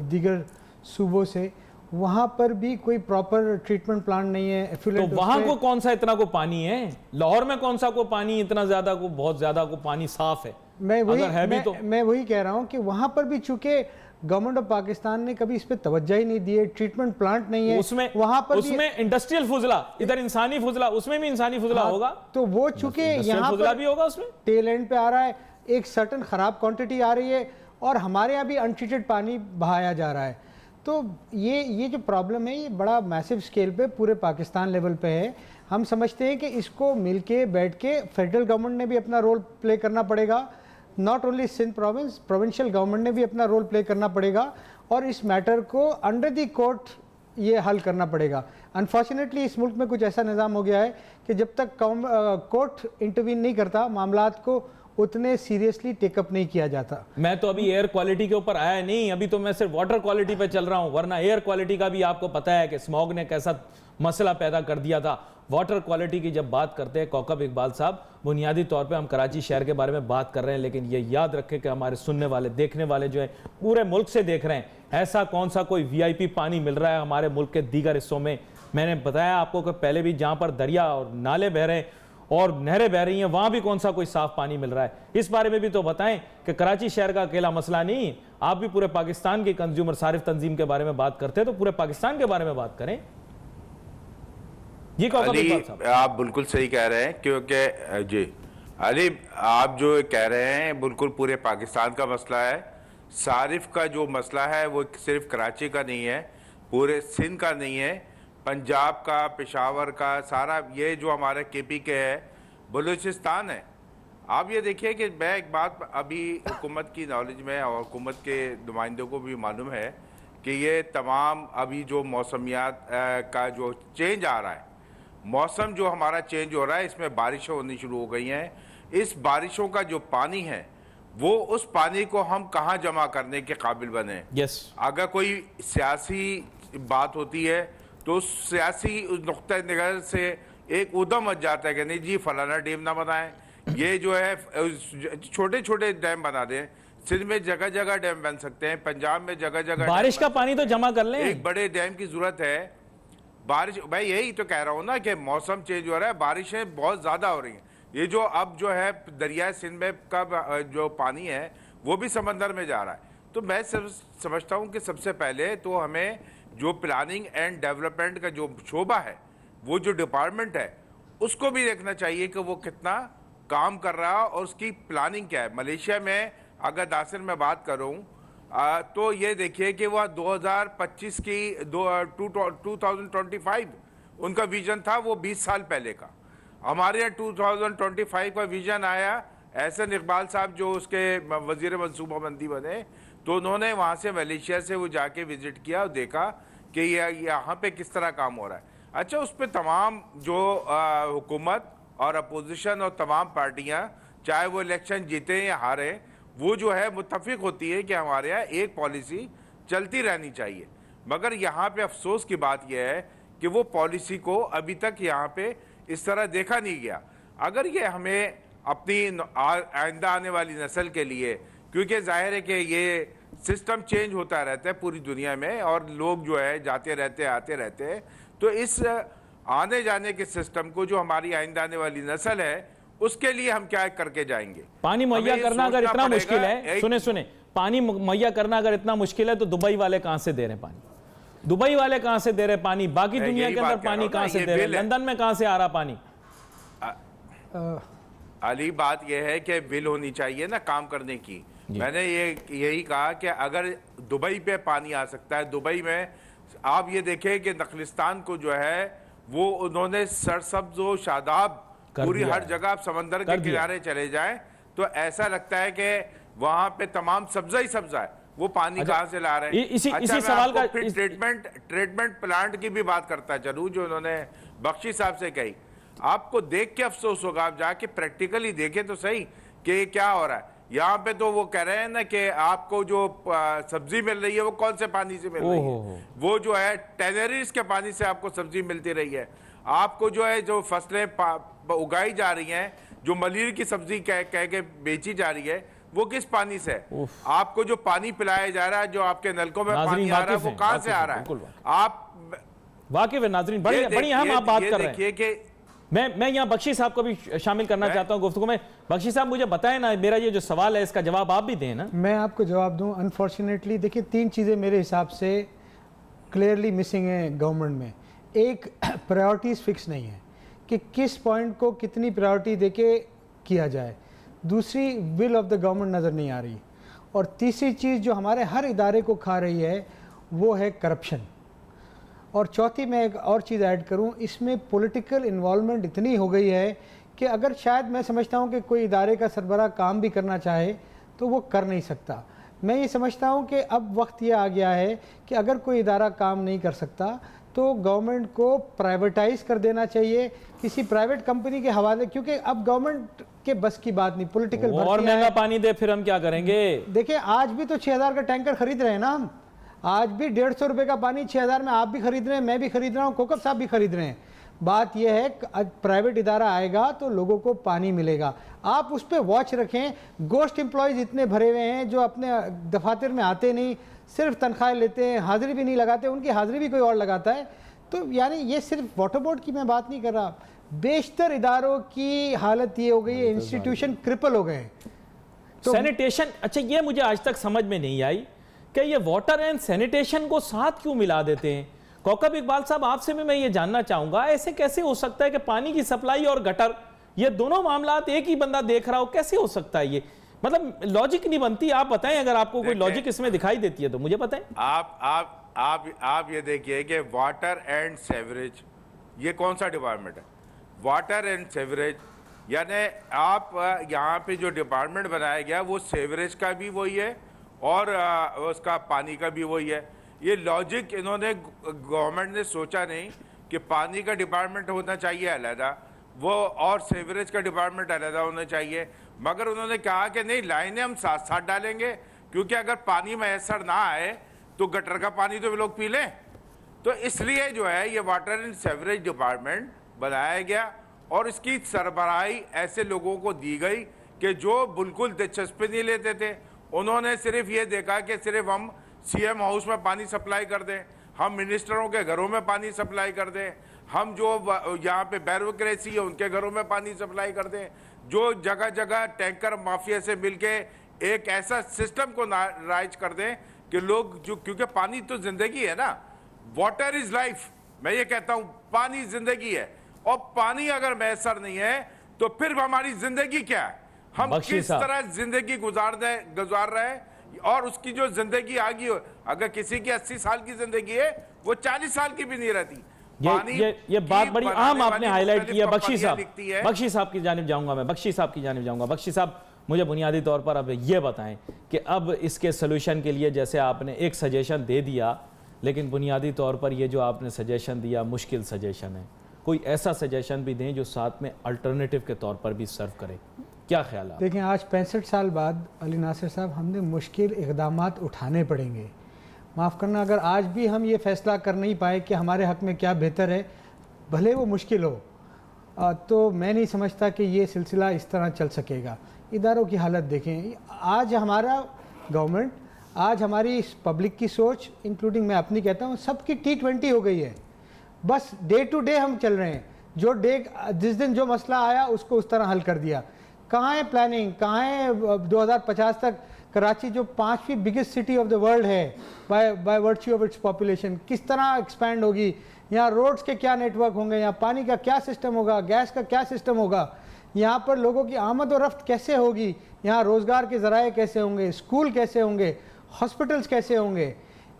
दीगर सूबों से, वहाँ पर भी कोई प्रॉपर ट्रीटमेंट प्लांट नहीं है। तो वहाँ को कौन सा इतना को पानी है? लाहौर में कौन सा को पानी इतना ज़्यादा को, बहुत ज़्यादा को पानी साफ है? मैं वही कह रहा हूँ कि वहाँ पर भी चूंकि गवर्नमेंट ऑफ पाकिस्तान ने कभी इस पे तवज्जो ही नहीं दी है, ट्रीटमेंट प्लांट नहीं है उसमें, वहाँ पर उसमें इंडस्ट्रियल फुजला, इधर इंसानी फुजला, उसमें भी इंसानी फुजला होगा। तो वो चूंकि यहाँ पर भी होगा, उसमें टेल एंड पे आ रहा है, एक सर्टन खराब क्वांटिटी आ रही है और हमारे यहाँ भी अनट्रीटेड पानी बहाया जा रहा है। तो ये जो प्रॉब्लम है ये बड़ा मैसिव स्केल पे पूरे पाकिस्तान लेवल पे है। हम समझते हैं कि इसको मिलके बैठ के फेडरल गवर्नमेंट ने भी अपना रोल प्ले करना पड़ेगा, not only Sindh province, provincial government ने भी अपना रोल प्ले करना पड़ेगा और इस मैटर को अंडर द कोर्ट ये हल करना पड़ेगा। अनफॉर्चुनेटली इस मुल्क में कुछ ऐसा निज़ाम हो गया है कि जब तक कोर्ट इंटरवीन नहीं करता मामलात को उतने सीरियसली टेकअप नहीं किया जाता। मैं तो अभी एयर क्वालिटी के ऊपर आया नहीं, अभी तो मैं सिर्फ वाटर क्वालिटी पे चल रहा हूं, वरना एयर क्वालिटी का भी आपको पता है कि स्मॉग ने कैसा मसला पैदा कर दिया था। वाटर क्वालिटी की जब बात करते हैं कौकब इकबाल साहब, बुनियादी तौर पे हम कराची शहर के बारे में बात कर रहे हैं, लेकिन ये याद रखें कि हमारे सुनने वाले, देखने वाले जो है पूरे मुल्क से देख रहे हैं, ऐसा कौन सा कोई VIP पानी मिल रहा है हमारे मुल्क के दीगर हिस्सों में। मैंने बताया आपको कि पहले भी जहाँ पर दरिया और नाले बह रहे हैं और नहरें बह रही हैं, वहाँ भी कौन सा कोई साफ पानी मिल रहा है। इस बारे में भी तो बताएं कि कराची शहर का अकेला मसला नहीं, आप भी पूरे पाकिस्तान की कंज्यूमर सारिफ तंजीम के बारे में बात करते हैं, तो पूरे पाकिस्तान के बारे में बात करें। ये आप बिल्कुल सही कह रहे हैं, क्योंकि जी अली आप जो कह रहे हैं बिल्कुल पूरे पाकिस्तान का मसला है। सारिफ का जो मसला है वो सिर्फ कराची का नहीं है, पूरे सिंध का नहीं है, पंजाब का, पेशावर का, सारा ये जो हमारा KP के है, बलूचिस्तान है। आप ये देखिए कि मैं एक बात अभी हुकूमत की नॉलेज में और हुकूमत के नुमाइंदों को भी मालूम है कि ये तमाम अभी जो मौसमियात का जो चेंज आ रहा है, मौसम जो हमारा चेंज हो रहा है, इसमें बारिशें होनी शुरू हो गई हैं। इस बारिशों का जो पानी है वो उस पानी को हम कहाँ जमा करने के काबिल बने। अगर कोई सियासी बात होती है तो सियासी नुक्ता निगाह से एक उदम मच जाता है कि नहीं जी फलाना डैम ना बनाएं, ये जो है छोटे छोटे डैम बना दें। सिंध में जगह जगह डैम बन सकते हैं, पंजाब में जगह जगह बारिश का पानी तो जमा कर लें, एक बड़े डैम की जरूरत है। बारिश, भाई यही तो कह रहा हूँ ना कि मौसम चेंज हो रहा है, बारिशें बहुत ज़्यादा हो रही हैं। ये जो अब जो है दरिया सिंध में का जो पानी है वो भी समंदर में जा रहा है। तो मैं समझता हूँ कि सबसे पहले तो हमें जो प्लानिंग एंड डेवलपमेंट का जो शोबा है, वो जो डिपार्टमेंट है, उसको भी देखना चाहिए कि वो कितना काम कर रहा है और उसकी प्लानिंग क्या है। मलेशिया में अगर नासिर में बात करूँ तो ये देखिए कि वह 2025 की 2025 उनका विजन था, वो 20 साल पहले का। हमारे यहाँ 2025 का विजन आया, एहसन इकबाल साहब जो उसके वजीर मनसूबाबंदी बने, तो उन्होंने वहाँ से मलेशिया से वो जाके विजिट किया और देखा कि यहाँ पे किस तरह काम हो रहा है। अच्छा, उस पर तमाम जो हुकूमत और अपोजिशन और तमाम पार्टियाँ, चाहे वो इलेक्शन जीते या हारे, वो जो है मुत्तफिक होती है कि हमारे यहाँ एक पॉलिसी चलती रहनी चाहिए। मगर यहाँ पे अफसोस की बात यह है कि वो पॉलिसी को अभी तक यहाँ पे इस तरह देखा नहीं गया। अगर ये हमें अपनी आइंदा आने वाली नस्ल के लिए, क्योंकि जाहिर है कि ये सिस्टम चेंज होता रहता है पूरी दुनिया में और लोग जो है जाते रहते आते रहते हैं, तो इस आने जाने के सिस्टम को, जो हमारी आइंदा आने वाली नस्ल है, उसके लिए हम क्या करके जाएंगे। पानी मुहैया करना अगर इतना मुश्किल है, सुने पानी मुहैया करना अगर इतना मुश्किल है तो दुबई वाले कहां से दे रहे हैं पानी? दुबई वाले कहां से दे रहे पानी? बाकी दुनिया के अंदर पानी कहां से दे रहे? लंदन में कहां से आ रहा पानी? अली, बात यह है कि विल होनी चाहिए ना काम करने की। मैंने यही कहा कि अगर दुबई पे पानी आ सकता है, दुबई में आप ये देखें कि नखलिस्तान को जो है वो उन्होंने सरसब्ज व शादाब पूरी हर जगह, आप समंदर के किनारे चले जाएं तो ऐसा लगता है कि वहां पे तमाम सब्जा ही सब्जा है। वो पानी कहां से ला रहे हैं? इसी सवाल का फिर ट्रीटमेंट प्लांट की भी बात करता चलूं, जो उन्होंने बख्शी साहब से कही। आपको देख के अफसोस होगा, आप जाके प्रैक्टिकली देखें तो सही कि क्या हो रहा है। यहाँ पे तो वो कह रहे हैं ना कि आपको जो सब्जी मिल रही है वो कौन से पानी से मिल रही है? वो जो है टेनेरीज के पानी से आपको सब्जी मिलती रही है। आपको जो है जो फसलें उगाई जा रही हैं, जो मलिर की सब्जी कह के बेची जा रही है, वो किस पानी से? आपको जो पानी पिलाया जा रहा है, जो आपके नलकों में पानी आ रहा है, वो कहां से आ रहा है? आप वाकिफ है नाज़रीन, बड़ी अहम आप बात कर रहे हैं। देखिए कि मैं यहाँ बख्शी साहब को भी शामिल करना चाहता हूँ गुफ्तगू में। बख्शी साहब मुझे बताएं ना, मेरा ये जो सवाल है इसका जवाब आप भी दें ना। मैं आपको जवाब दूं। अनफॉर्चुनेटली देखिए, 3 चीज़ें मेरे हिसाब से क्लियरली मिसिंग हैं गवर्नमेंट में। एक, प्रायोरिटीज़ फिक्स नहीं है कि किस पॉइंट को कितनी प्रायोरिटी देके किया जाए। दूसरी, विल ऑफ द गवर्नमेंट नज़र नहीं आ रही। और तीसरी चीज़ जो हमारे हर इदारे को खा रही है वो है करप्शन। और चौथी, मैं एक और चीज़ ऐड करूं, इसमें पॉलिटिकल इन्वॉल्वमेंट इतनी हो गई है कि अगर शायद मैं समझता हूं कि कोई इदारे का सरबराह काम भी करना चाहे तो वो कर नहीं सकता। मैं ये समझता हूं कि अब वक्त ये आ गया है कि अगर कोई इदारा काम नहीं कर सकता तो गवर्नमेंट को प्राइवेटाइज कर देना चाहिए, किसी प्राइवेट कंपनी के हवाले, क्योंकि अब गवर्नमेंट के बस की बात नहीं। पॉलिटिकल और महंगा पानी दे फिर हम क्या करेंगे? देखिए, आज भी तो 6000 का टैंकर खरीद रहे हैं ना हम। आज भी 150 रुपये का पानी 6000 में आप भी खरीद रहे हैं, मैं भी खरीद रहा हूँ, कोकब साहब भी खरीद रहे हैं। बात यह है कि प्राइवेट इदारा आएगा तो लोगों को पानी मिलेगा। आप उस पर वॉच रखें। गोश्त एम्प्लॉयज़ इतने भरे हुए हैं जो अपने दफातर में आते नहीं, सिर्फ तनख्वाहें लेते हैं, हाजिरी भी नहीं लगाते, उनकी हाजिरी भी कोई और लगाता है। तो यानी ये सिर्फ वाटर बोर्ड की मैं बात नहीं कर रहा, बेशतर इदारों की हालत ये हो गई है, इंस्टीट्यूशन क्रिपल हो गए हैं। तो सैनिटेशन, अच्छा ये मुझे आज तक समझ में नहीं आई कि ये वाटर एंड सैनिटेशन को साथ क्यों मिला देते हैं। कौकब इकबाल साहब, आपसे भी मैं ये जानना चाहूंगा, ऐसे कैसे हो सकता है कि पानी की सप्लाई और गटर, ये दोनों मामला एक ही बंदा देख रहा हो? कैसे हो सकता है ये? मतलब लॉजिक नहीं बनती। आप बताएं, अगर आपको कोई लॉजिक इसमें दिखाई देती है तो मुझे बताएं। आप ये देखिए कि वाटर एंड सेवरेज ये कौन सा डिपार्टमेंट है? वाटर एंड सेवरेज यानी आप यहाँ पे जो डिपार्टमेंट बनाया गया वो सेवरेज का भी वही है और उसका पानी का भी वही है। ये लॉजिक इन्होंने, गवर्नमेंट ने सोचा नहीं कि पानी का डिपार्टमेंट होना चाहिए अलहदा, वो और सेवरेज का डिपार्टमेंट अलहदा होना चाहिए, मगर उन्होंने कहा कि नहीं, लाइनें हम साथ साथ डालेंगे, क्योंकि अगर पानी मैसर ना आए तो गटर का पानी तो लोग पी लें। तो इसलिए जो है ये वाटर एंड सेवरेज डिपार्टमेंट बनाया गया और इसकी सरबराही ऐसे लोगों को दी गई कि जो बिल्कुल दिलचस्पी नहीं लेते थे। उन्होंने सिर्फ ये देखा कि सिर्फ हम सीएम हाउस में पानी सप्लाई कर दें, हम मिनिस्टरों के घरों में पानी सप्लाई कर दें, हम जो यहाँ पे ब्यूरोक्रेसी है उनके घरों में पानी सप्लाई कर दें, जो जगह जगह टैंकर माफिया से मिलके एक ऐसा सिस्टम को राइज कर दें कि लोग जो, क्योंकि पानी तो जिंदगी है ना, वाटर इज लाइफ। मैं ये कहता हूँ पानी जिंदगी है और पानी अगर मैसर नहीं है तो फिर हमारी जिंदगी क्या है? हम किस तरह जिंदगी गुजार रहे हैं? और उसकी जो जिंदगी आगे, अगर किसी की 80 साल की जिंदगी है वो 40 साल की भी नहीं रहती। ये बात बड़ी अहम आपने हाईलाइट की है। बख्शी साहब की जानिब जाऊंगा मैं, बख्शी साहब की जानिब जाऊंगा। बख्शी साहब, मुझे बुनियादी तौर पर अब ये बताएं कि अब इसके सोल्यूशन के लिए, जैसे आपने एक सजेशन दे दिया, लेकिन बुनियादी तौर पर ये जो आपने सजेशन दिया मुश्किल सजेशन है, कोई ऐसा सजेशन भी दें जो साथ में अल्टरनेटिव के तौर पर भी सर्व करे। क्या ख्याल है? देखें, आज 65 साल बाद अली नासिर साहब, हमने मुश्किल इक़दामात उठाने पड़ेंगे। माफ़ करना, अगर आज भी हम ये फ़ैसला कर नहीं पाए कि हमारे हक़ में क्या बेहतर है, भले वो मुश्किल हो, तो मैं नहीं समझता कि ये सिलसिला इस तरह चल सकेगा। इदारों की हालत देखें, आज हमारा गवर्नमेंट, आज हमारी पब्लिक की सोच, इंक्लूडिंग मैं अपनी कहता हूँ, सबकी T20 हो गई है। बस डे टू डे हम चल रहे हैं, जिस दिन जो मसला आया उसको उस तरह हल कर दिया। कहाँ है प्लानिंग, कहाँ है 2050 तक कराची जो 5वीं biggest city of the world है by virtue of its population, किस तरह एक्सपैंड होगी, यहाँ रोड्स के क्या नेटवर्क होंगे, यहाँ पानी का क्या सिस्टम होगा, गैस का क्या सिस्टम होगा, यहाँ पर लोगों की आमद और रफ्त कैसे होगी, यहाँ रोज़गार के ज़राए कैसे होंगे, स्कूल कैसे होंगे, हॉस्पिटल्स कैसे होंगे।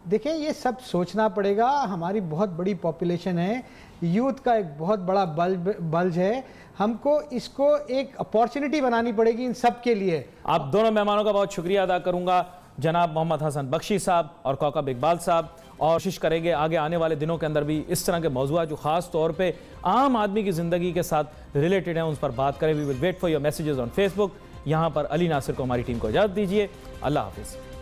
देखिए ये सब सोचना पड़ेगा। हमारी बहुत बड़ी पॉपुलेशन है, यूथ का एक बहुत बड़ा बल्ज है, हमको इसको एक अपॉर्चुनिटी बनानी पड़ेगी इन सब के लिए। आप दोनों मेहमानों का बहुत शुक्रिया अदा करूंगा, जनाब मोहम्मद हसन बख्शी साहब और कौकब इकबाल साहब, और कोशिश करेंगे आगे आने वाले दिनों के अंदर भी इस तरह के मौज़ूआत जो ख़ास तौर पे आम आदमी की ज़िंदगी के साथ रिलेटेड हैं उन पर बात करें। We will wait for your messages on Facebook. यहाँ पर अली नासिर को हमारी टीम को इजाज़त दीजिए। अल्लाह हाफिज़।